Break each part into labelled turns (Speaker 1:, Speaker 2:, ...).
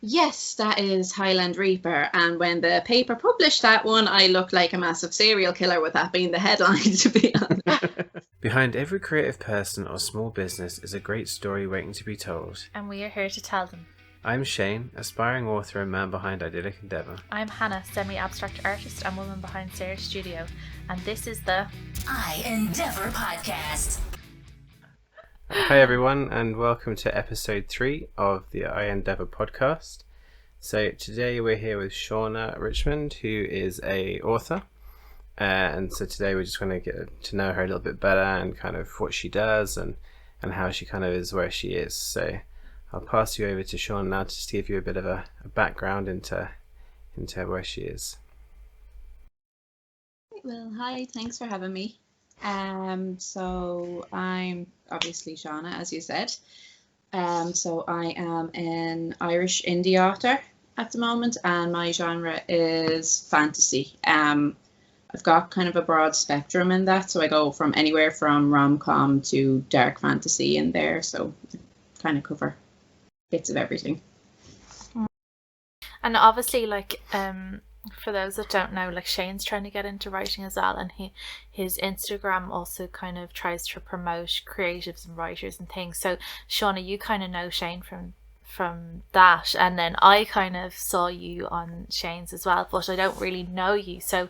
Speaker 1: Yes, that is Highland Reaper. And when the paper published that one, I looked like a massive serial killer with that being the headline, to be honest.
Speaker 2: Behind every creative person or small business is a great story waiting to be told.
Speaker 3: And we are here to tell them.
Speaker 2: I'm Shane, aspiring author and man behind I-Endeavour.
Speaker 3: I'm Hannah, semi-abstract artist and woman behind Sarah's Studio. And this is the
Speaker 4: I-Endeavour podcast.
Speaker 2: Hi everyone, and welcome to episode 3 of the I-Endeavour podcast. So today we're here with Shauna Richmond, who is a author. And so today we're just going to get to know her a little bit better and kind of what she does and how she kind of is where she is. So I'll pass you over to Shauna now to just give you a bit of a background into where she is.
Speaker 1: Well, hi, thanks for having me. So I'm obviously Shauna, as you said. So I am an Irish indie author at the moment, and my genre is fantasy. I've got kind of a broad spectrum in that, so I go from anywhere from rom-com to dark fantasy in there, so I kind of cover bits of everything.
Speaker 3: And obviously, for those that don't know, Shane's trying to get into writing as well, and his Instagram also kind of tries to promote creatives and writers and things. So Shauna, you kind of know Shane from that, and then I kind of saw you on Shane's as well, but I don't really know you. So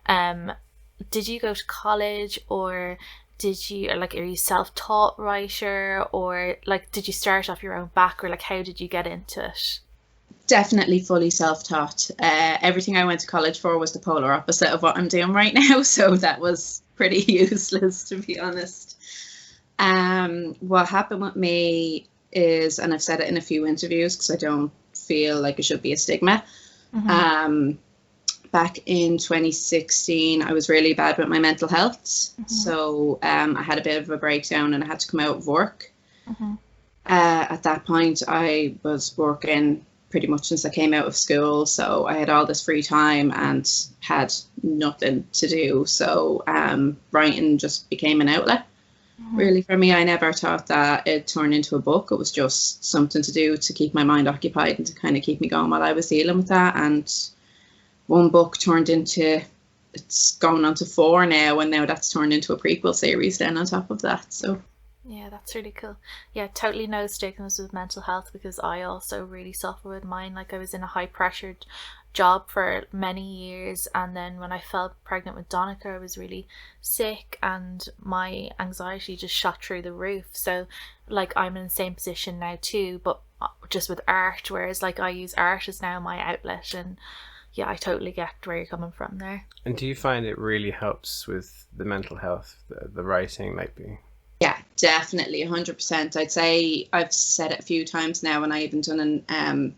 Speaker 3: did you go to college, or did you are you self-taught writer, or did you start off your own back, or how did you get into it?
Speaker 1: Definitely fully self-taught. Everything I went to college for was the polar opposite of what I'm doing right now, so that was pretty useless, to be honest. What happened with me is, and I've said it in a few interviews because I don't feel like it should be a stigma. Mm-hmm. Back in 2016, I was really bad with my mental health. Mm-hmm. So I had a bit of a breakdown and I had to come out of work. Mm-hmm. At that point, I was working pretty much since I came out of school. So I had all this free time and had nothing to do. So writing just became an outlet. Mm-hmm. Really, for me, I never thought that it'd turn into a book. It was just something to do to keep my mind occupied and to kind of keep me going while I was dealing with that. And one book turned into, it's going on to 4 now, and now that's turned into a prequel series then on top of that. So
Speaker 3: yeah, that's really cool. Yeah, totally no stigmas with mental health, because I also really suffer with mine. I was in a high pressured job for many years, and then when I fell pregnant with Donica, I was really sick and my anxiety just shot through the roof. So I'm in the same position now too, but just with art, whereas I use art as now my outlet. And yeah, I totally get where you're coming from there.
Speaker 2: And do you find it really helps with the mental health, the writing,
Speaker 1: Yeah, definitely, 100%. I'd say I've said it a few times now, and I even done an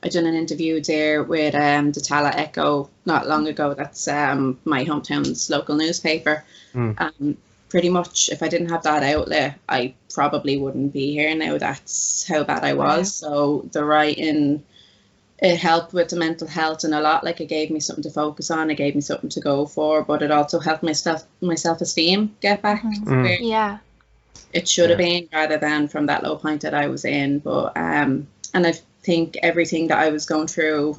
Speaker 1: interview there with the Tala Echo not long ago. That's my hometown's local newspaper. Pretty much, if I didn't have that outlet, I probably wouldn't be here now. That's how bad I was. Yeah. So the writing, it helped with the mental health and a lot. It gave me something to focus on. It gave me something to go for, but it also helped my self-esteem get back to where it should have been, rather than from that low point that I was in. But and I think everything that I was going through,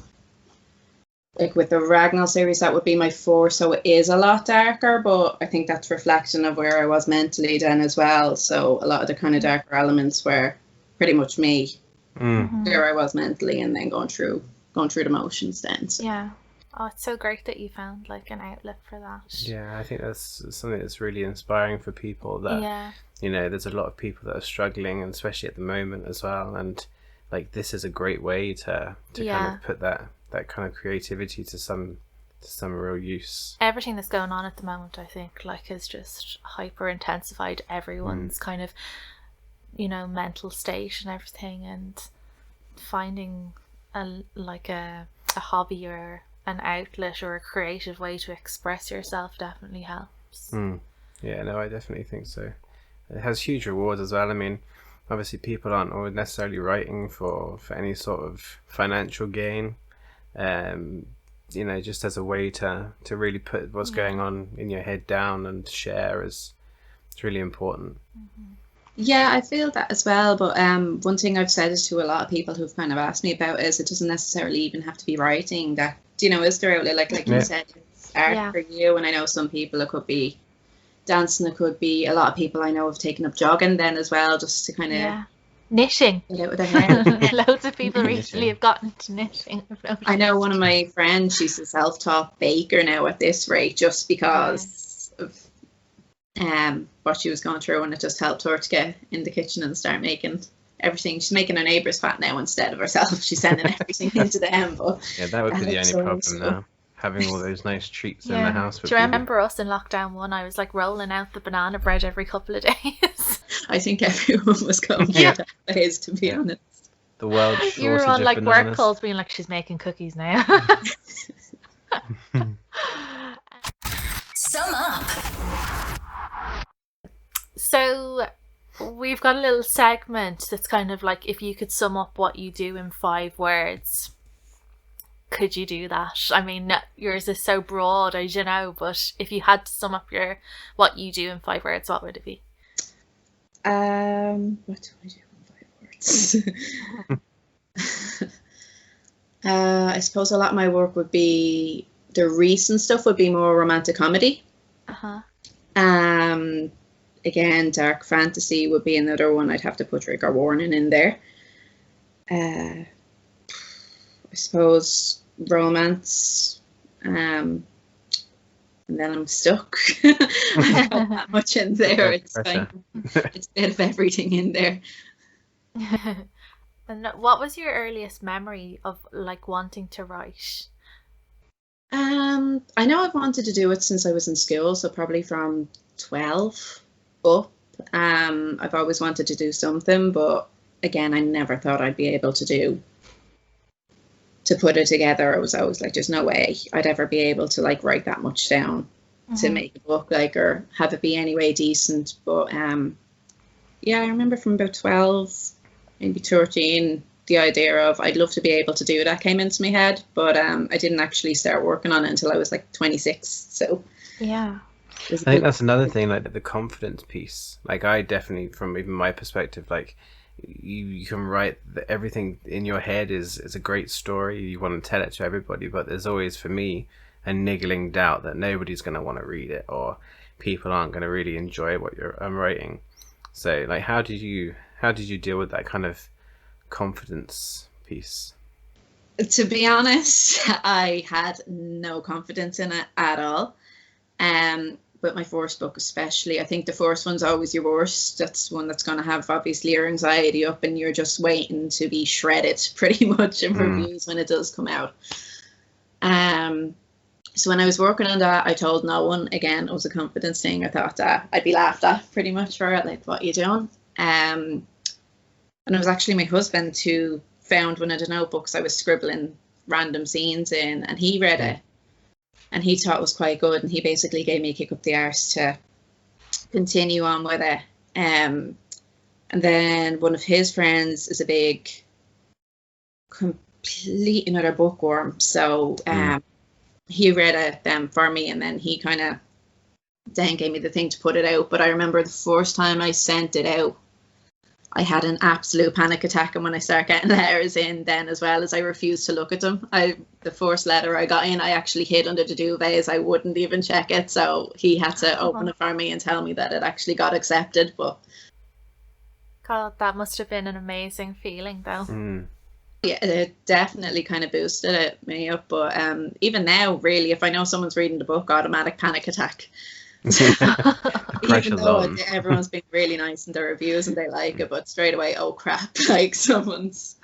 Speaker 1: with the Raghnall series, that would be my 4, so it is a lot darker, but I think that's reflection of where I was mentally then as well. So a lot of the kind of darker elements were pretty much me. Where I was mentally, and then going through the motions then. So.
Speaker 3: Yeah. Oh, it's so great that you found an outlet for that.
Speaker 2: Yeah, I think that's something that's really inspiring for people, that there's a lot of people that are struggling, and especially at the moment as well, and this is a great way to kind of put that kind of creativity to some real use.
Speaker 3: Everything that's going on at the moment, I think, has just hyper intensified everyone's kind of mental state and everything, and finding a hobby or an outlet or a creative way to express yourself definitely helps.
Speaker 2: Yeah, no, I definitely think so. It has huge rewards as well. I mean, obviously people aren't always necessarily writing for any sort of financial gain, just as a way to really put what's going on in your head down and share it's really important.
Speaker 1: Yeah, I feel that as well. But one thing I've said is to a lot of people who've kind of asked me about is it doesn't necessarily even have to be writing. That, you know, is their outlet, like you said, it's art
Speaker 3: Yeah.
Speaker 1: for you. And I know some people it could be dancing, it could be a lot of people I know have taken up jogging then as well, just to kind of
Speaker 3: knitting.
Speaker 1: get out with their head.
Speaker 3: Loads of people
Speaker 2: Knitting.
Speaker 3: recently have gotten to knitting.
Speaker 1: I know one of my friends, she's a self-taught baker now at this rate, just because of what she was going through, and it just helped her to get in the kitchen and start making everything. She's making her neighbours fat now instead of herself. She's sending everything into them. But
Speaker 2: Yeah, that would be the only problem now. Having all those nice treats in the house.
Speaker 3: Do you remember us in lockdown 1? I was like rolling out the banana bread every couple of days.
Speaker 1: I think everyone was going through that phase, to be honest.
Speaker 2: The world shortage
Speaker 3: You were on
Speaker 2: of
Speaker 3: like
Speaker 2: bananas.
Speaker 3: work calls being like, she's making cookies now.
Speaker 4: Sum up.
Speaker 3: So we've got a little segment that's kind of like, if you could sum up what you do in 5 words, could you do that? I mean, yours is so broad, I don't know, but if you had to sum up what you do in 5 words, what would it be?
Speaker 1: What do I do in 5 words? I suppose a lot of my work would be, the recent stuff would be more romantic comedy. Again, dark fantasy would be another one. I'd have to put trigger warning in there. I suppose romance, and then I'm stuck. I've got that much in there. It's fine. It's a bit of everything in there.
Speaker 3: And what was your earliest memory of like wanting to write?
Speaker 1: I know I've wanted to do it since I was in school, so probably from 12 up. I've always wanted to do something, but again, I never thought I'd be able to put it together. I was always like, there's no way I'd ever be able to like write that much down to make a book, like, or have it be anyway decent. But yeah, I remember from about 12, maybe 13, the idea of I'd love to be able to do that came into my head, but I didn't actually start working on it until I was like 26. So
Speaker 3: yeah,
Speaker 2: I think that's another thing, like the confidence piece. Like I definitely, from even my perspective, like you can write everything in your head is a great story. You want to tell it to everybody, but there's always, for me, a niggling doubt that nobody's going to want to read it, or people aren't going to really enjoy what I'm writing. So like, how did you deal with that kind of confidence piece?
Speaker 1: To be honest, I had no confidence in it at all. But my first book especially, I think the first one's always your worst. That's one that's going to have obviously your anxiety up, and you're just waiting to be shredded pretty much in reviews when it does come out. So when I was working on that, I told no one. Again, it was a confidence thing. I thought I'd be laughed at pretty much for it, like, what are you doing? And it was actually my husband who found one of the notebooks I was scribbling random scenes in, and he read it, and he thought it was quite good, and he basically gave me a kick up the arse to continue on with it. And then one of his friends is a big, complete another bookworm, so he read it for me, and then he kind of then gave me the thing to put it out. But I remember the first time I sent it out, I had an absolute panic attack, and when I started getting letters in then as well, as I refused to look at them. The first letter I got in, I actually hid under the duvet as I wouldn't even check it, so he had to open it for me and tell me that it actually got accepted. But
Speaker 3: God, that must have been an amazing feeling though.
Speaker 1: Yeah, it definitely kind of boosted me up. But even now, really, if I know someone's reading the book, automatic panic attack. Even though everyone's been really nice in their reviews and they like it, but straight away, oh crap, like someone's.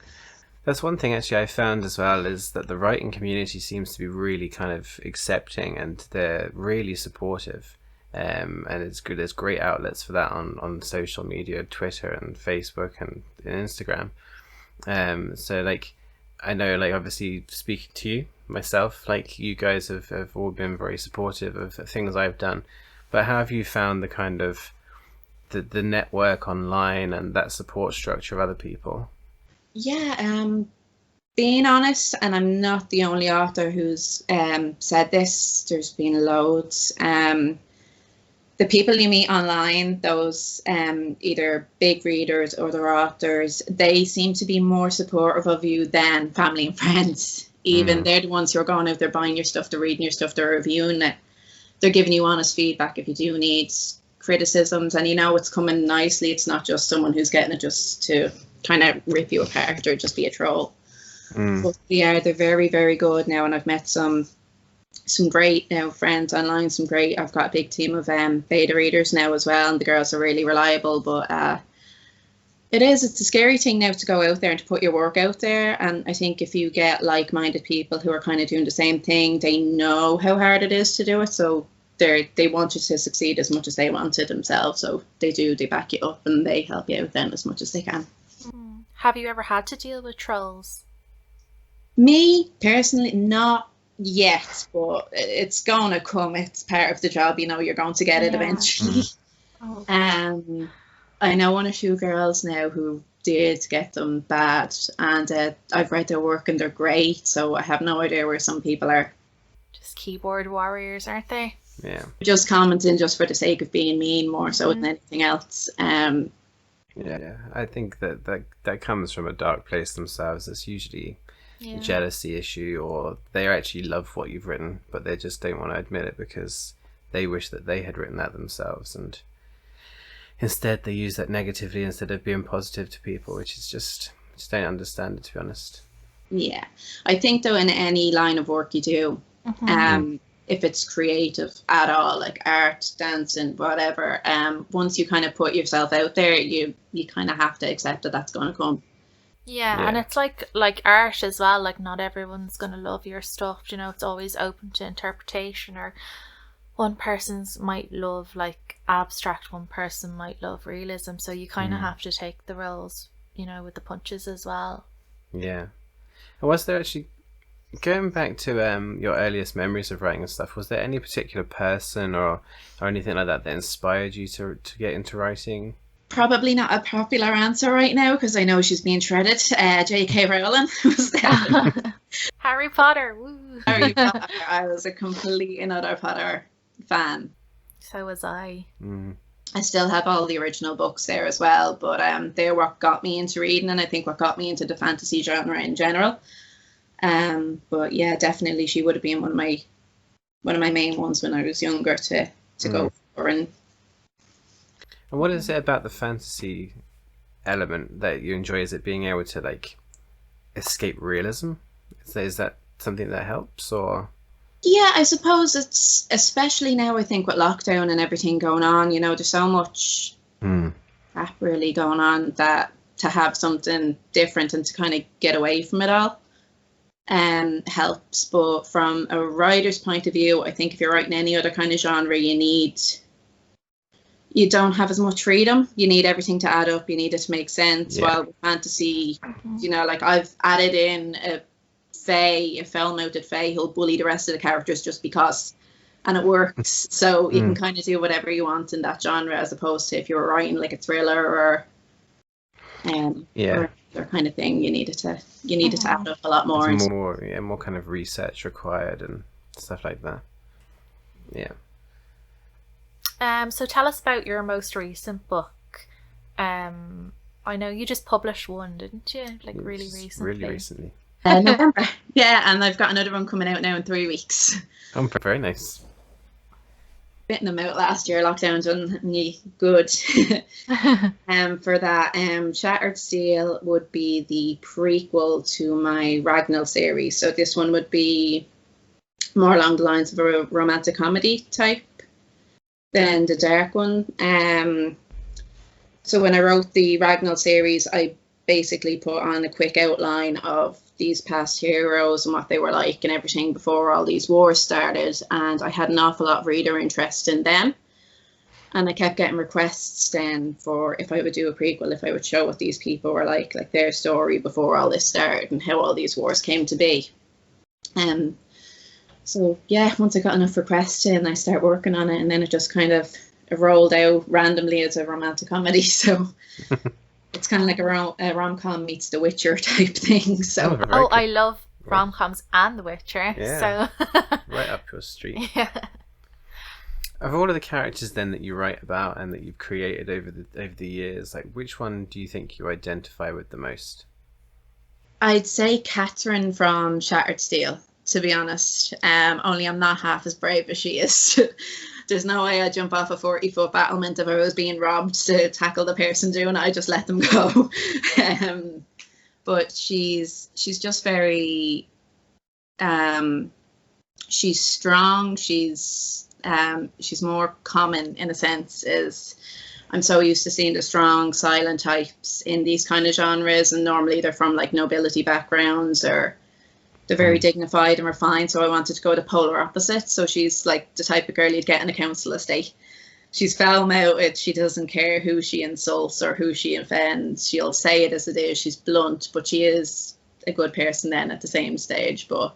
Speaker 2: That's one thing actually I found as well, is that the writing community seems to be really kind of accepting, and they're really supportive. And it's good. There's great outlets for that on social media, Twitter and Facebook and Instagram. So like, I know, like, obviously speaking to you myself, like, you guys have all been very supportive of things I've done. But how have you found the kind of the network online and that support structure of other people?
Speaker 1: Yeah, being honest, and I'm not the only author who's said this, there's been loads. the people you meet online, those either big readers or their authors, they seem to be more supportive of you than family and friends. Even they're the ones who are going out there buying your stuff, they're reading your stuff, they're reviewing it. They're giving you honest feedback if you do need criticisms, and it's coming nicely. It's not just someone who's getting it just to kind of rip you apart or just be a troll. But yeah, they're very, very good now, and I've met some great friends online. I've got a big team of beta readers now as well, and the girls are really reliable. But it's a scary thing now to go out there and to put your work out there. And I think if you get like-minded people who are kind of doing the same thing, they know how hard it is to do it. So they want you to succeed as much as they want it themselves. So they back you up, and they help you out then as much as they can.
Speaker 3: Have you ever had to deal with trolls?
Speaker 1: Me personally, not yet, but it's going to come. It's part of the job, you're going to get it eventually. I know one or two girls now who did get them bad, and I've read their work and they're great, so I have no idea where some people are.
Speaker 3: Just keyboard warriors, aren't they?
Speaker 2: Yeah.
Speaker 1: Just commenting just for the sake of being mean more so than anything else.
Speaker 2: Yeah, I think that comes from a dark place themselves. It's usually a jealousy issue, or they actually love what you've written, but they just don't want to admit it because they wish that they had written that themselves, and instead they use that negatively instead of being positive to people, which is just don't understand it, to be honest.
Speaker 1: Yeah, I think though in any line of work you do, if it's creative at all, like art, dancing, whatever, once you kind of put yourself out there, you kind of have to accept that that's going to come.
Speaker 3: Yeah, and it's like art as well. Like, not everyone's going to love your stuff. It's always open to interpretation, or one person's might love like abstract, one person might love realism. So you kind of have to take the roles, with the punches as well. Yeah.
Speaker 2: And was there actually, going back to your earliest memories of writing and stuff, was there any particular person or anything like that inspired you to get into writing?
Speaker 1: Probably not a popular answer right now because I know she's being shredded. J.K. Rowling was there.
Speaker 3: Harry Potter. Woo.
Speaker 1: Harry Potter. I was a complete and utter Potter fan.
Speaker 3: So was I.
Speaker 1: I still have all the original books there as well, but they're what got me into reading, and I think what got me into the fantasy genre in general. But yeah, definitely she would have been one of my main ones when I was younger to go for. And
Speaker 2: what is it about the fantasy element that you enjoy? Is it being able to like escape realism? Is that something that helps, or?
Speaker 1: Yeah, I suppose it's especially now. I think with lockdown and everything going on, there's so much crap really going on that to have something different and to kind of get away from it all helps. But from a writer's point of view, I think if you're writing any other kind of genre, you don't have as much freedom. You need everything to add up. You need it to make sense. Yeah. While with fantasy, like I've added in a foul-mouthed fae who'll bully the rest of the characters just because, and it works. So you can kind of do whatever you want in that genre, as opposed to if you were writing like a thriller or or kind of thing, you needed to add up a lot more.
Speaker 2: There's more kind of research required and stuff like that. Yeah.
Speaker 3: So tell us about your most recent book. I know you just published one, didn't you? Like really recently.
Speaker 2: Really recently.
Speaker 1: November. Yeah, and I've got another one coming out now in 3 weeks.
Speaker 2: Oh, very nice.
Speaker 1: Bitten them out last year. Lockdown done me good. For that, Shattered Steel would be the prequel to my Raghnall series. So this one would be more along the lines of a romantic comedy type than the dark one. So when I wrote the Raghnall series, I basically put on a quick outline of these past heroes and what they were like and everything before all these wars started, and I had an awful lot of reader interest in them, and I kept getting requests then for if I would do a prequel, if I would show what these people were like their story before all this started and how all these wars came to be. So yeah, once I got enough requests in, I started working on it, and then it just kind of rolled out randomly as a romantic comedy. So it's kind of like a rom-com meets The Witcher type thing. So
Speaker 3: I love rom-coms and The Witcher.
Speaker 2: Yeah.
Speaker 3: So
Speaker 2: right up your street.
Speaker 3: Yeah.
Speaker 2: Of all of the characters then that you write about and that you've created over the years, like which one do you think you identify with the most?
Speaker 1: I'd say Catherine from Shattered Steel, to be honest. Only I'm not half as brave as she is. There's no way I'd jump off a 40-foot battlement if I was being robbed to tackle the person doing it. I just let them go. But she's just very... she's strong. She's more common in a sense. I'm so used to seeing the strong, silent types in these kind of genres, and normally they're from like nobility backgrounds or they're very dignified and refined. So I wanted to go the polar opposite. So she's like the type of girl you'd get in a council estate. She's foul-mouthed. She doesn't care who she insults or who she offends. She'll say it as it is. She's blunt, but she is a good person then at the same stage. But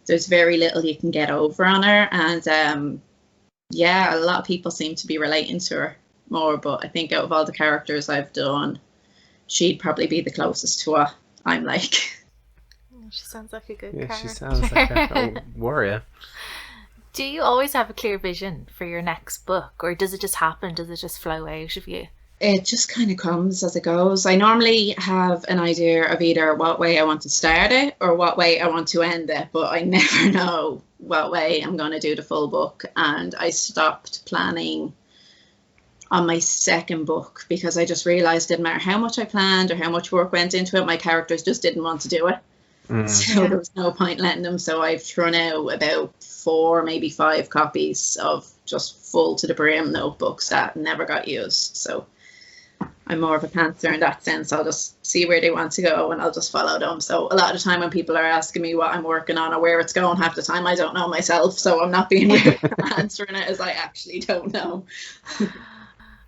Speaker 1: there's very little you can get over on her. And yeah, a lot of people seem to be relating to her more. But I think out of all the characters I've done, she'd probably be the closest to what I'm like.
Speaker 3: She sounds like a good character.
Speaker 2: She sounds like a warrior.
Speaker 3: Do you always have a clear vision for your next book, or does it just happen? Does it just flow out of you?
Speaker 1: It just kind of comes as it goes. I normally have an idea of either what way I want to start it or what way I want to end it, but I never know what way I'm going to do the full book. And I stopped planning on my second book because I just realised it didn't matter how much I planned or how much work went into it, my characters just didn't want to do it. So there was no point letting them. So I've thrown out about 4, maybe 5 copies of just full to the brim notebooks that never got used. So I'm more of a pantser in that sense. I'll just see where they want to go and I'll just follow them. So a lot of the time when people are asking me what I'm working on or where it's going, half the time I don't know myself. So I'm not being rude answering it as I actually don't know.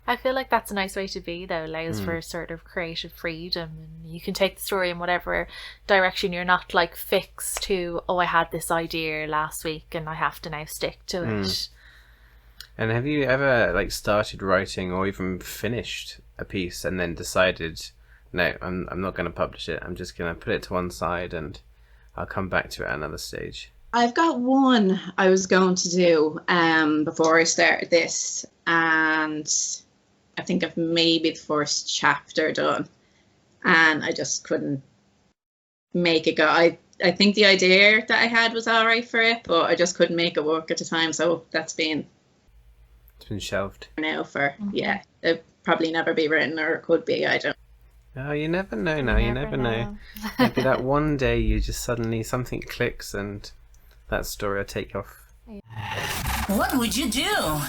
Speaker 3: I feel like that's a nice way to be, though. Allows for sort of creative freedom, and you can take the story in whatever direction. You're not like fixed to, oh, I had this idea last week and I have to now stick to it.
Speaker 2: And have you ever like started writing or even finished a piece and then decided, no, I'm not going to publish it. I'm just going to put it to one side and I'll come back to it at another stage?
Speaker 1: I've got one I was going to do before I started this, and I think I've maybe the first chapter done, and I just couldn't make it go. I think the idea that I had was all right for it, but I just couldn't make it work at the time. So it's been
Speaker 2: shelved
Speaker 1: now for it'll probably never be written, or it could be. I don't.
Speaker 2: Oh, you never know now. You never know. Maybe that one day you just suddenly something clicks and that story will take off.
Speaker 4: What would you do?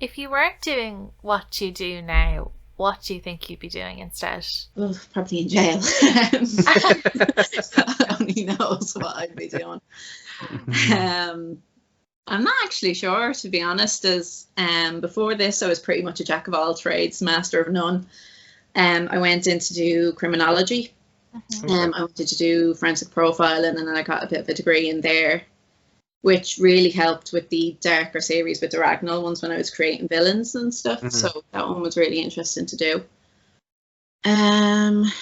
Speaker 3: If you weren't doing what you do now, what do you think you'd be doing instead?
Speaker 1: Well, probably in jail. Only knows what I'd be doing. I'm not actually sure, to be honest. As before this, I was pretty much a jack of all trades, master of none. I went in to do criminology. I wanted to do forensic profiling, and then I got a bit of a degree in there, which really helped with the darker series with the Raghnall ones when I was creating villains and stuff. So that one was really interesting to do. Then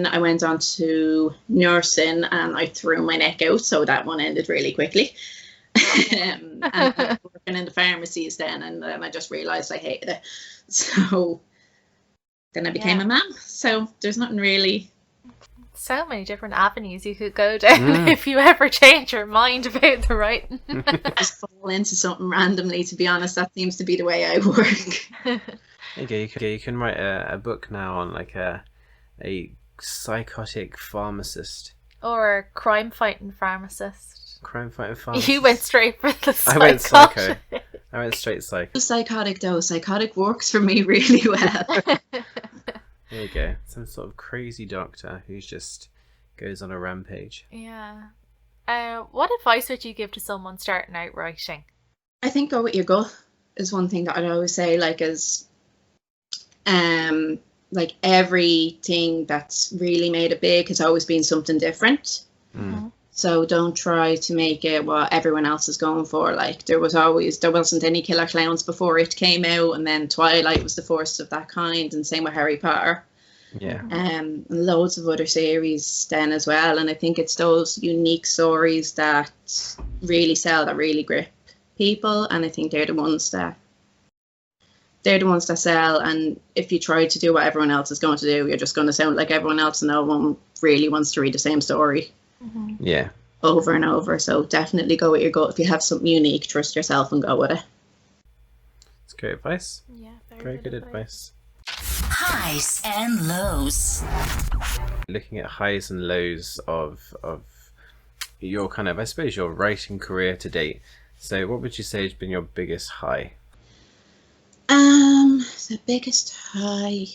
Speaker 1: I went on to nursing and I threw my neck out, so that one ended really quickly. And I was working in the pharmacies then, and then I just realised I hated it. So then I became a mum. So there's nothing really...
Speaker 3: So many different avenues you could go down if you ever change your mind about the writing.
Speaker 1: Just fall into something randomly, to be honest. That seems to be the way I work.
Speaker 2: You can write a book now on like a psychotic pharmacist.
Speaker 3: Or a crime-fighting pharmacist.
Speaker 2: Crime-fighting pharmacist.
Speaker 3: You went straight for the psycho.
Speaker 2: I went psycho. I went straight psycho.
Speaker 1: Psychotic though. Psychotic works for me really well.
Speaker 2: There you go. Some sort of crazy doctor who just goes on a rampage.
Speaker 3: Yeah. What advice would you give to someone starting out writing?
Speaker 1: I think go with your gut is one thing that I'd always say. Like everything that's really made it big has always been something different. So don't try to make it what everyone else is going for. Like there wasn't any killer clowns before it came out, and then Twilight was the first of that kind, and same with Harry Potter.
Speaker 2: Yeah.
Speaker 1: Loads of other series then as well. And I think it's those unique stories that really sell, that really grip people, and I think they're the ones that sell. And if you try to do what everyone else is going to do, you're just going to sound like everyone else, and no one really wants to read the same story
Speaker 2: Yeah.
Speaker 1: over and over. So definitely go with your gut. If you have something unique, trust yourself and go with it.
Speaker 2: It's great advice.
Speaker 3: Yeah,
Speaker 2: Very good advice.
Speaker 4: Highs and lows.
Speaker 2: Looking at highs and lows of your kind of, I suppose, your writing career to date. So what would you say has been your biggest high?
Speaker 1: The biggest high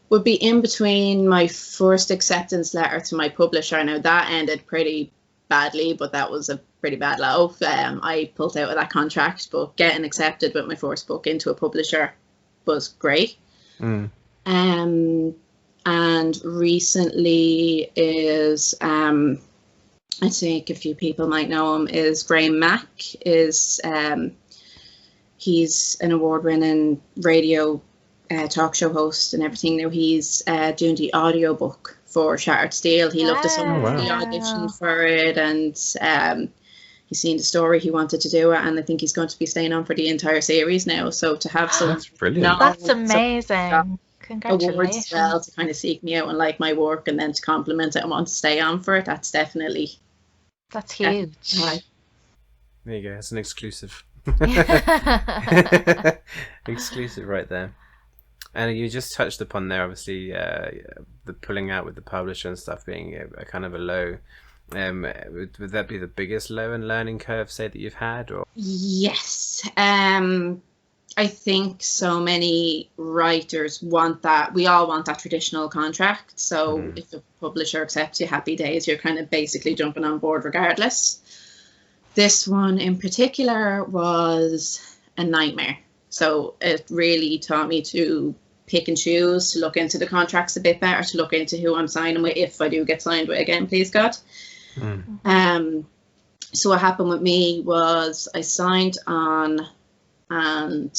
Speaker 1: would be in between my first acceptance letter to my publisher. Now that ended pretty badly, but that was a pretty bad low. I pulled out of that contract, but getting accepted with my first book into a publisher was great. And recently is I think a few people might know him, is Graham Mack. He's an award-winning radio talk show host and everything. Now he's doing the audiobook for Shattered Steel. He loved the song. He auditioned for it, and he's seen the story. He wanted to do it, and I think he's going to be staying on for the entire series now. So to have some
Speaker 2: That's brilliant.
Speaker 3: That's amazing. Congratulations.
Speaker 1: Awards as well, to kind of seek me out and like my work, and then to compliment it and want to stay on for it, that's definitely...
Speaker 3: That's huge.
Speaker 1: Right.
Speaker 2: There you go. It's an exclusive. Exclusive right there. And you just touched upon there, obviously, the pulling out with the publisher and stuff being a kind of a low. Would that be the biggest low and learning curve, say, that you've had? Or
Speaker 1: Yes. I think so many writers want that. We all want that traditional contract. So if the publisher accepts you, happy days. You're kind of basically jumping on board regardless. This one in particular was a nightmare. So it really taught me to pick and choose, to look into the contracts a bit better, to look into who I'm signing with, if I do get signed with again, please God. So what happened with me was I signed on, and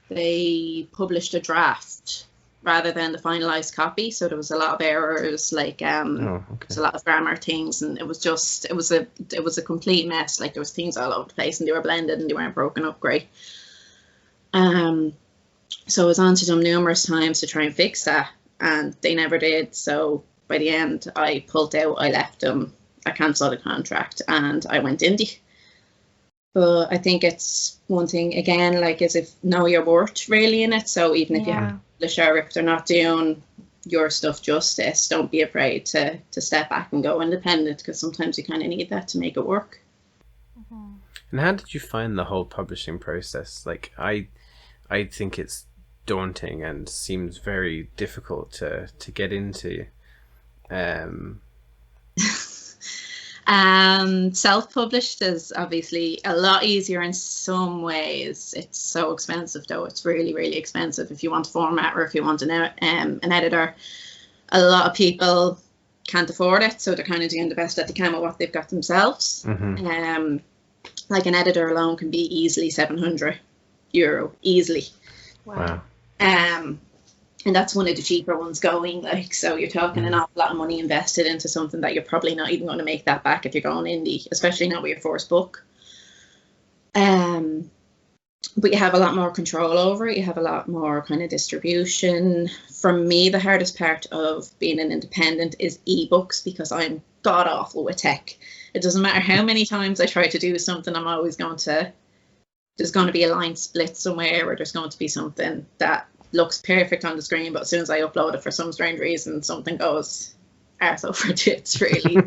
Speaker 1: they published a draft rather than the finalized copy. So there was a lot of errors, like there's a lot of grammar things, and it was a complete mess. Like there was things all over the place, and they were blended and they weren't broken up great. So I was on to them numerous times to try and fix that, and they never did. So by the end, I pulled out, I left them, I cancelled the contract, and I went indie. But I think it's one thing, again, like, is if know your worth really in it. So even if you have a publisher, if they're not doing your stuff justice, don't be afraid to step back and go independent, because sometimes you kind of need that to make it work.
Speaker 2: And how did you find the whole publishing process? Like, I think it's daunting and seems very difficult to get into.
Speaker 1: Self-published is obviously a lot easier in some ways. It's so expensive though. It's really, really expensive if you want a format or if you want an editor. A lot of people can't afford it, so they're kind of doing the best that they can with what they've got themselves. Like an editor alone can be easily €700, easily.
Speaker 2: Wow.
Speaker 1: And that's one of the cheaper ones going, like, so you're talking an awful lot of money invested into something that you're probably not even going to make that back if you're going indie, especially not with your first book. But you have a lot more control over it. You have a lot more kind of distribution. For me, the hardest part of being an independent is ebooks, because I'm god awful with tech. It doesn't matter how many times I try to do something, I'm always there's going to be a line split somewhere, or there's going to be something that looks perfect on the screen, but as soon as I upload it, for some strange reason, something goes arse over tits, really.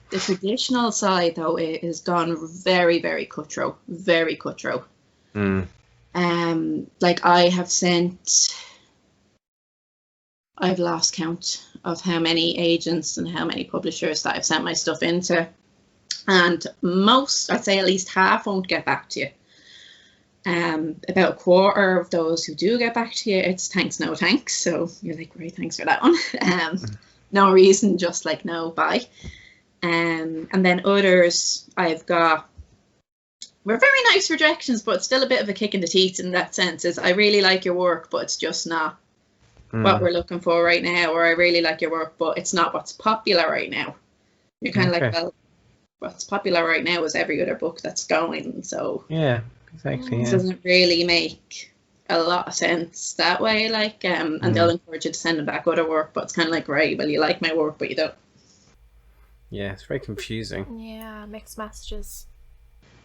Speaker 1: The traditional side, though, it has gone very, very cutthroat, very cutthroat. Like I've lost count of how many agents and how many publishers that I've sent my stuff into, and most, I'd say at least half, won't get back to you. About a quarter of those who do get back to you, it's thanks, no thanks. So you're like, great, thanks for that one. No reason, just like, no, bye. And then others, we're very nice rejections, but still a bit of a kick in the teeth in that sense. Is, I really like your work, but it's just not what we're looking for right now, or I really like your work, but it's not what's popular right now. You're kind of
Speaker 2: Okay.
Speaker 1: like, well, what's popular right now is every other book that's going, so
Speaker 2: Yeah, exactly.
Speaker 1: it
Speaker 2: Yeah.
Speaker 1: doesn't really make a lot of sense that way. Like, and they'll encourage you to send them back other work, but it's kind of like, right, well, you like my work, but you don't.
Speaker 2: Yeah, it's very confusing.
Speaker 3: Yeah, mixed messages.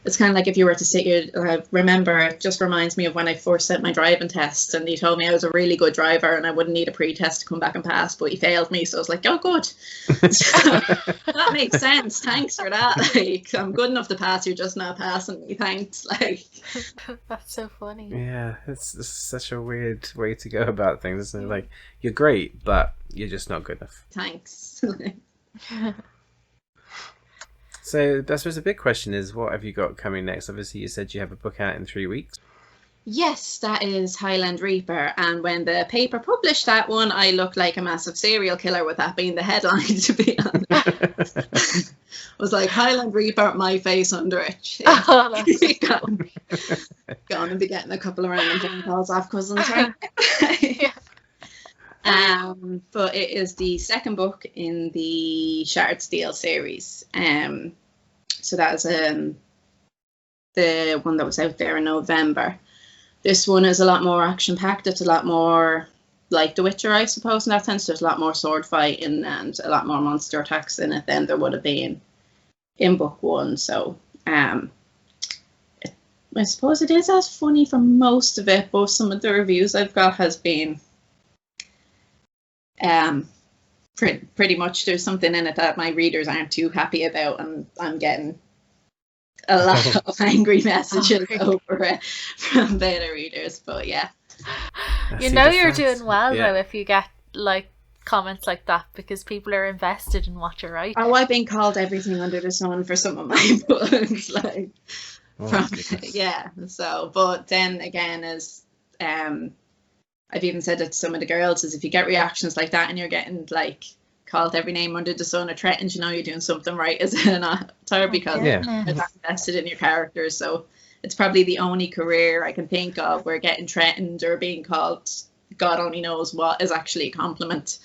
Speaker 1: It's kind of like if you were to sit here, I remember, it just reminds me of when I first sent my driving test and he told me I was a really good driver and I wouldn't need a pre-test to come back and pass, but he failed me. So I was like, oh, good. So that makes sense. Thanks for that. Like, I'm good enough to pass. You're just not passing me. Thanks. Like,
Speaker 3: That's so funny.
Speaker 2: Yeah, it's such a weird way to go about things, isn't it? Like, you're great, but you're just not good enough.
Speaker 1: thanks.
Speaker 2: So I suppose the big question is, what have you got coming next? Obviously, you said you have a book out in 3 weeks.
Speaker 1: Yes, that is Highland Reaper. And when the paper published that one, I looked like a massive serial killer with that being the headline, to be honest. It was like Highland Reaper, my face under it.
Speaker 3: Oh, that's
Speaker 1: Going to be getting a couple of random phone calls off cousins, right?
Speaker 3: Yeah.
Speaker 1: But it is the second book in the Shattered Steel series. So that is the one that was out there in November. This one is a lot more action-packed. It's a lot more like The Witcher, I suppose, in that sense. There's a lot more sword fighting and a lot more monster attacks in it than there would have been in book one. So I suppose it is as funny for most of it, but some of the reviews I've got has been pretty much there's something in it that my readers aren't too happy about, and I'm getting a lot of angry messages over it from beta readers. But yeah,
Speaker 3: You know you're doing well
Speaker 2: Yeah.
Speaker 3: though if you get like comments like that, because people are invested in what you're writing.
Speaker 1: oh, I've been called everything under the sun for some of my books, like
Speaker 2: Oh,
Speaker 1: from
Speaker 2: goodness.
Speaker 1: yeah. So, but then again, as I've even said it to some of the girls, is if you get reactions like that and you're getting like called every name under the sun or threatened, you know you're doing something right, is it not? Because
Speaker 2: Yeah.
Speaker 1: you're that invested in your characters. So it's probably the only career I can think of where getting threatened or being called God only knows what is actually a compliment.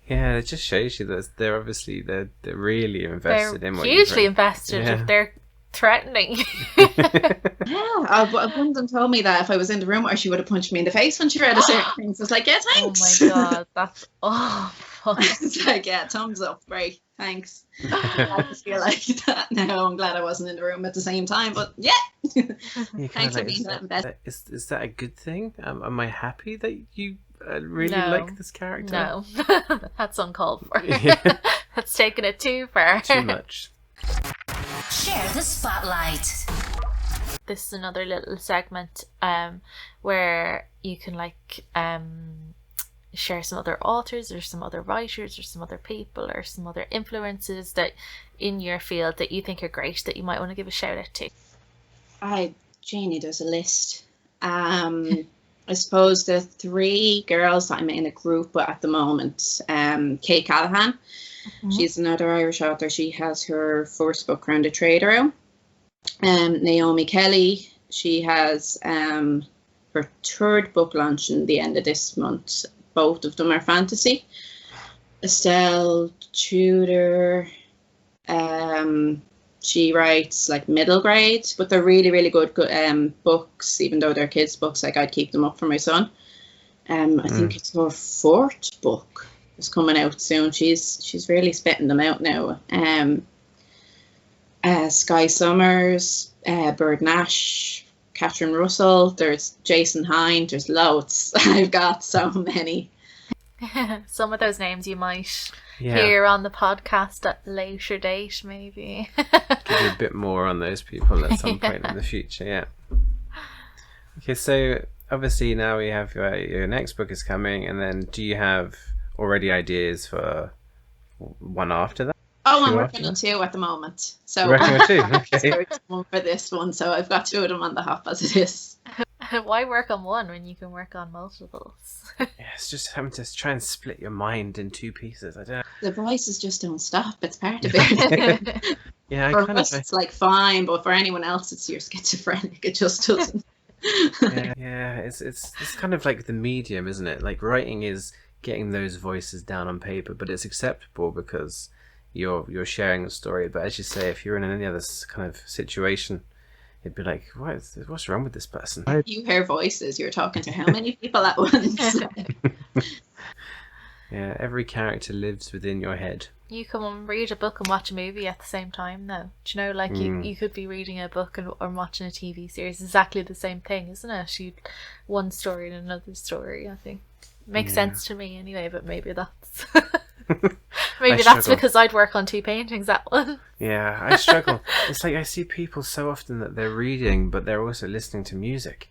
Speaker 2: Yeah, it just shows you that they're obviously they're really invested
Speaker 3: They're
Speaker 2: in what
Speaker 3: hugely
Speaker 2: you've
Speaker 3: invested
Speaker 2: Yeah.
Speaker 3: if they're threatening.
Speaker 2: written.
Speaker 1: Yeah, one of them told me that if I was in the room, or she would have punched me in the face when she read a certain thing. So it's like, yeah,
Speaker 3: Oh
Speaker 1: thanks.
Speaker 3: my god, that's awful.
Speaker 1: It's like, yeah, thumbs up, great, thanks. I just feel like that now. I'm glad I wasn't in the room at the same time, but yeah.
Speaker 2: You're kind
Speaker 1: Thanks
Speaker 2: of
Speaker 1: for
Speaker 2: like,
Speaker 1: being that invested.
Speaker 2: is that a good thing? Am I happy that you really
Speaker 3: No.
Speaker 2: like this character?
Speaker 3: No, that's uncalled for.
Speaker 2: Yeah.
Speaker 3: That's taking it too far.
Speaker 2: Too much.
Speaker 4: Share the spotlight.
Speaker 3: This is another little segment where you can like share some other authors or some other writers or some other people or some other influences that in your field that you think are great that you might want to give a shout out to.
Speaker 1: Janie, there's a list. I suppose the 3 girls that I'm in a group with at the moment. Kate Callahan, she's another Irish author. She has her first book, Grounded Trader, out. Naomi Kelly, she has her 3rd book launching the end of this month. Both of them are fantasy. Estelle Tudor, she writes like middle grades, but they're really, really good books, even though they're kids' books. Like, I'd keep them up for my son. I think it's her 4th book is coming out soon. She's really spitting them out now. Sky Summers, Bird Nash, Catherine Russell, there's Jason Hine, there's loads. I've got so many.
Speaker 3: Some of those names you might
Speaker 2: Yeah.
Speaker 3: hear on the podcast at a later date, maybe.
Speaker 2: Give you a bit more on those people at some point in the future. Yeah. Okay, so obviously now we have your next book is coming, and then do you have already ideas for one after that?
Speaker 1: Oh, I'm
Speaker 2: 2
Speaker 1: working
Speaker 2: after
Speaker 1: on 2 at the moment. So
Speaker 2: You're working on 2, okay.
Speaker 1: there's one for this one, so I've got 2 of them on the hop as it is.
Speaker 3: Why work on one when you can work on multiples?
Speaker 2: Yeah, it's just having to try and split your mind in 2 pieces. I don't.
Speaker 1: The voices just don't stop. It's part of it.
Speaker 2: Yeah, I
Speaker 1: For
Speaker 2: kind
Speaker 1: us,
Speaker 2: of.
Speaker 1: it's like fine, but for anyone else, it's you're schizophrenic. It just doesn't.
Speaker 2: Yeah, it's kind of like the medium, isn't it? Like, writing is getting those voices down on paper, but it's acceptable because you're sharing a story. But as you say, if you're in any other kind of situation, it'd be like, what's wrong with this person?
Speaker 1: You hear voices, you're talking to how many people at once?
Speaker 2: Yeah, every character lives within your head.
Speaker 3: You can read a book and watch a movie at the same time, though. Do you know, like you could be reading a book or watching a TV series. Exactly the same thing, isn't it? One story and another story, I think. Makes sense to me anyway, but maybe that's... maybe that's because I'd work on 2 paintings at once.
Speaker 2: Yeah, I struggle. It's like I see people so often that they're reading, but they're also listening to music.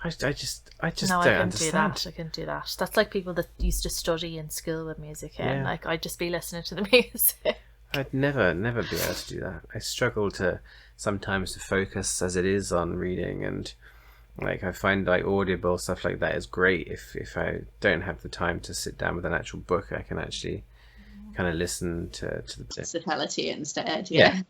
Speaker 2: I just
Speaker 3: no,
Speaker 2: don't understand.
Speaker 3: I couldn't do that. That's like people that used to study in school with music, and like I'd just be listening to the music.
Speaker 2: I'd never be able to do that. I struggle sometimes to focus as it is on reading, and like I find like Audible stuff like that is great if I don't have the time to sit down with an actual book. I can actually kind of listen to the
Speaker 1: to tell it to you instead.
Speaker 2: Yeah.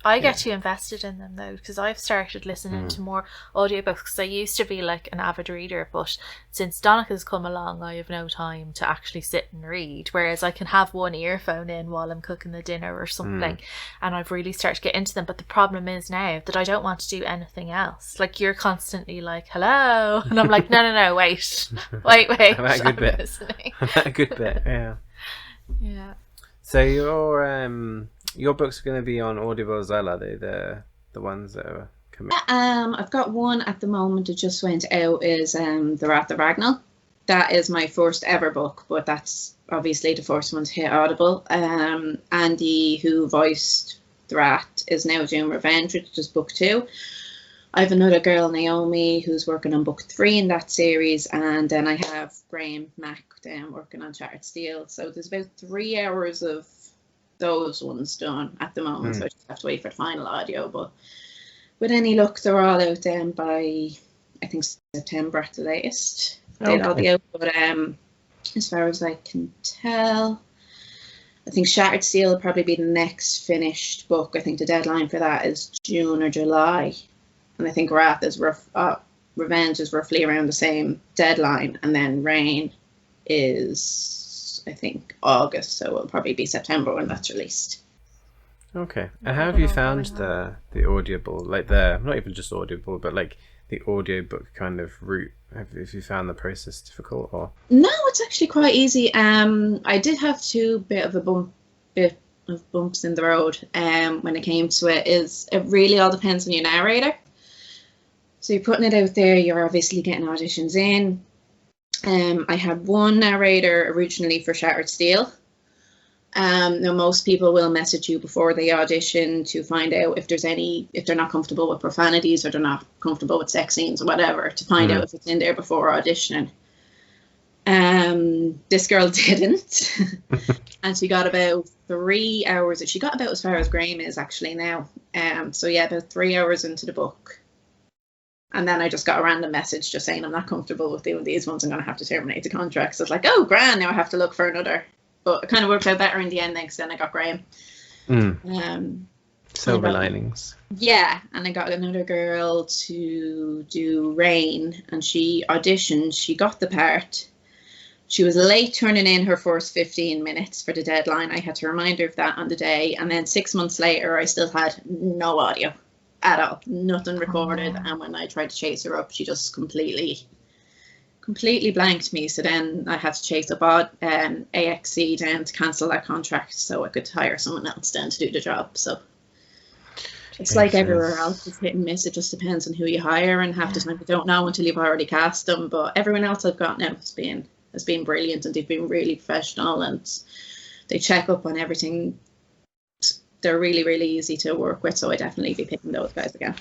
Speaker 3: I get too invested in them though, because I've started listening to more audiobooks, because I used to be like an avid reader, but since Donica's come along I have no time to actually sit and read, whereas I can have one earphone in while I'm cooking the dinner or something, and I've really started to get into them. But the problem is now that I don't want to do anything else. Like you're constantly like, hello, and I'm like, no, wait
Speaker 2: About a good bit. About a good bit.
Speaker 3: Yeah.
Speaker 2: So your books are going to be on Audible as well, are they? The ones that are coming?
Speaker 1: I've got one at the moment that just went out, is The Wrath of Raghnall. That is my first ever book, but that's obviously the first one to hit Audible. Andy, who voiced The Wrath, is now doing Revenge, which is book 2. I have another girl, Naomi, who's working on book 3 in that series, and then I have Graham Mack working on Shattered Steel. So there's about 3 hours of those ones done at the moment, so I just have to wait for the final audio. But with any luck, they're all out then by, I think, September at the latest. They'll all be out. But as far as I can tell, I think Shattered Steel will probably be the next finished book. I think the deadline for that is June or July, and I think Revenge is roughly around the same deadline, and then Rain is, I think, August, so it'll probably be September when that's released.
Speaker 2: Okay. And how have you found the Audible, like not even just Audible, but like the audiobook kind of route? Have you found the process difficult, or?
Speaker 1: No, it's actually quite easy. I did have bit of bumps in the road when it came to it. It really all depends on your narrator. So you're putting it out there, you're obviously getting auditions in. I had one narrator originally for Shattered Steel. Now most people will message you before they audition to find out if they're not comfortable with profanities, or they're not comfortable with sex scenes or whatever, to find out if it's in there before auditioning. This girl didn't, and she got about 3 hours. She got about as far as Graham is actually now. So yeah, about 3 hours into the book. And then I just got a random message just saying I'm not comfortable with doing these ones, I'm going to have to terminate the contract. So it's like, oh, grand, now I have to look for another. But it kind of worked out better in the end because then I got Graham.
Speaker 2: Silver linings.
Speaker 1: Yeah, and I got another girl to do Rain, and she auditioned, she got the part. She was late turning in her first 15 minutes for the deadline. I had to remind her of that on the day. And then 6 months later, I still had no audio at all, nothing recorded. And when I tried to chase her up, she just completely blanked me. So then I had to chase up AXC down to cancel that contract so I could hire someone else then to do the job. So it's like everywhere else, it's hit and miss. It just depends on who you hire, and half the time you don't know until you've already cast them. But everyone else I've got now has been brilliant, and they've been really professional, and they check up on everything. They're really, really easy to work with, so I definitely be picking those guys again.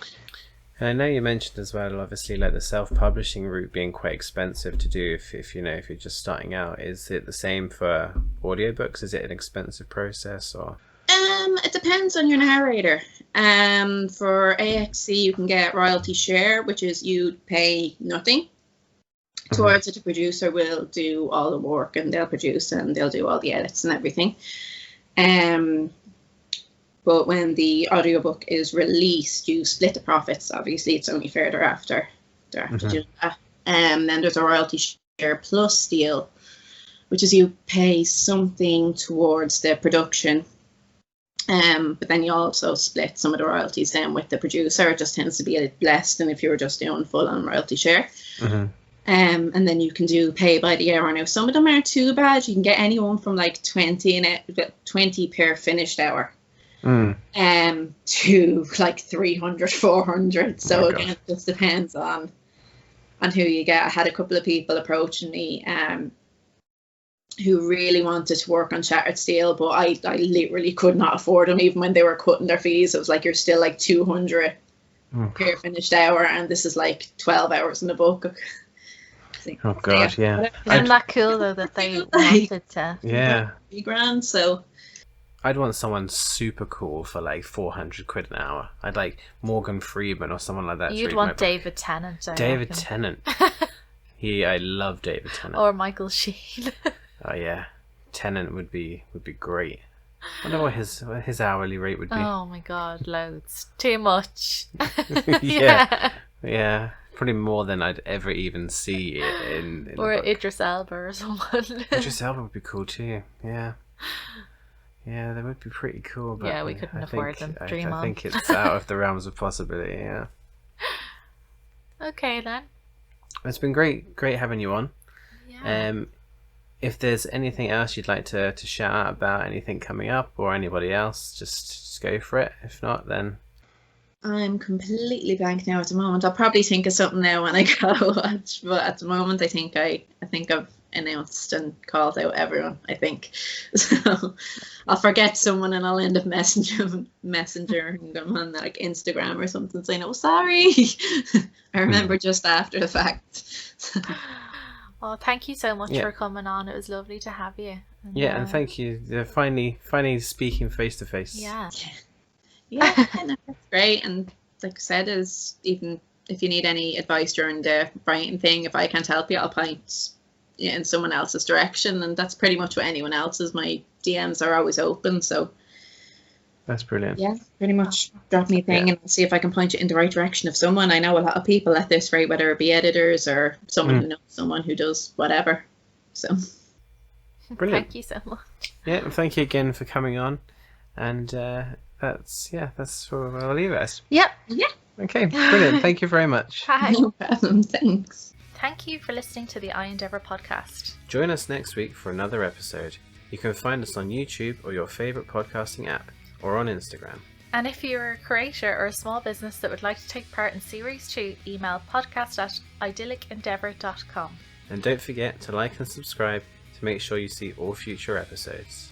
Speaker 2: And I know you mentioned as well, obviously, like the self-publishing route being quite expensive to do if you're just starting out. Is it the same for audiobooks? Is it an expensive process, or?
Speaker 1: It depends on your narrator. For AXC, you can get royalty share, which is you pay nothing towards it. The producer will do all the work, and they'll produce and they'll do all the edits and everything. But when the audiobook is released, you split the profits. Obviously, it's only fair thereafter doing that. Then there's a royalty share plus deal, which is you pay something towards the production. But then you also split some of the royalties down with the producer. It just tends to be a bit less than if you were just doing full on royalty share.
Speaker 2: Mm-hmm.
Speaker 1: And then you can do pay by the hour. Now, some of them aren't too bad. You can get anyone from like 20 per finished hour to like 300, 400. So again, it just depends on who you get. I had a couple of people approaching me who really wanted to work on shattered steel, but I literally could not afford them. Even when they were cutting their fees, it was like, you're still like 200 per finished hour, and this is like 12 hours in the book.
Speaker 2: Oh god, yeah.
Speaker 3: Isn't that cool though that they wanted to?
Speaker 2: Yeah.
Speaker 1: Be grand. So
Speaker 2: I'd want someone super cool for like 400 quid an hour. I'd like Morgan Freeman or someone like that.
Speaker 3: You'd want David Tennant.
Speaker 2: David Tennant. I love David Tennant.
Speaker 3: Or Michael Sheen.
Speaker 2: Oh yeah, Tennant would be great. I wonder what his hourly rate would be.
Speaker 3: Oh my god, loads. Too much.
Speaker 2: Yeah. Probably more than I'd ever even see in
Speaker 3: or
Speaker 2: the book.
Speaker 3: Idris Elba or someone.
Speaker 2: Idris Elba would be cool too. Yeah, they would be pretty cool. But
Speaker 3: yeah, we couldn't afford them. Dream on.
Speaker 2: I think it's out of the realms of possibility. Yeah.
Speaker 3: Okay then.
Speaker 2: It's been great having you on.
Speaker 3: Yeah.
Speaker 2: If there's anything else you'd like to shout out about, anything coming up or anybody else, just go for it. If not, then
Speaker 1: I'm completely blank now at the moment. I'll probably think of something now when I go watch, but at the moment I think I've announced and called out everyone, I think. So I'll forget someone and I'll end up messaging them on like Instagram or something saying, "Oh, sorry." I remember just after the fact.
Speaker 3: Well, thank you so much for coming on. It was lovely to have you.
Speaker 2: And thank you. Finally speaking face to face.
Speaker 1: Yeah, no, that's great. And like I said, is even if you need any advice during the writing thing, if I can't help you, I'll point in someone else's direction, and that's pretty much what anyone else's. My DMs are always open, so
Speaker 2: that's brilliant.
Speaker 1: Yeah, pretty much drop me a thing and I'll see if I can point you in the right direction of someone. I know a lot of people at this rate, whether it be editors or someone who knows someone who does whatever. So
Speaker 2: brilliant.
Speaker 3: Thank you so much. Yeah,
Speaker 2: and thank you again for coming on. And that's where I'll leave it.
Speaker 3: Yep.
Speaker 1: Yeah.
Speaker 2: Okay, brilliant. Thank you very much.
Speaker 3: Bye.
Speaker 1: No problem. Thanks.
Speaker 3: Thank you for listening to the I-Endeavour podcast.
Speaker 2: Join us next week for another episode. You can find us on YouTube or your favourite podcasting app, or on Instagram.
Speaker 3: And if you're a creator or a small business that would like to take part in Series 2, email podcast@idyllicendeavour.com.
Speaker 2: And don't forget to like and subscribe to make sure you see all future episodes.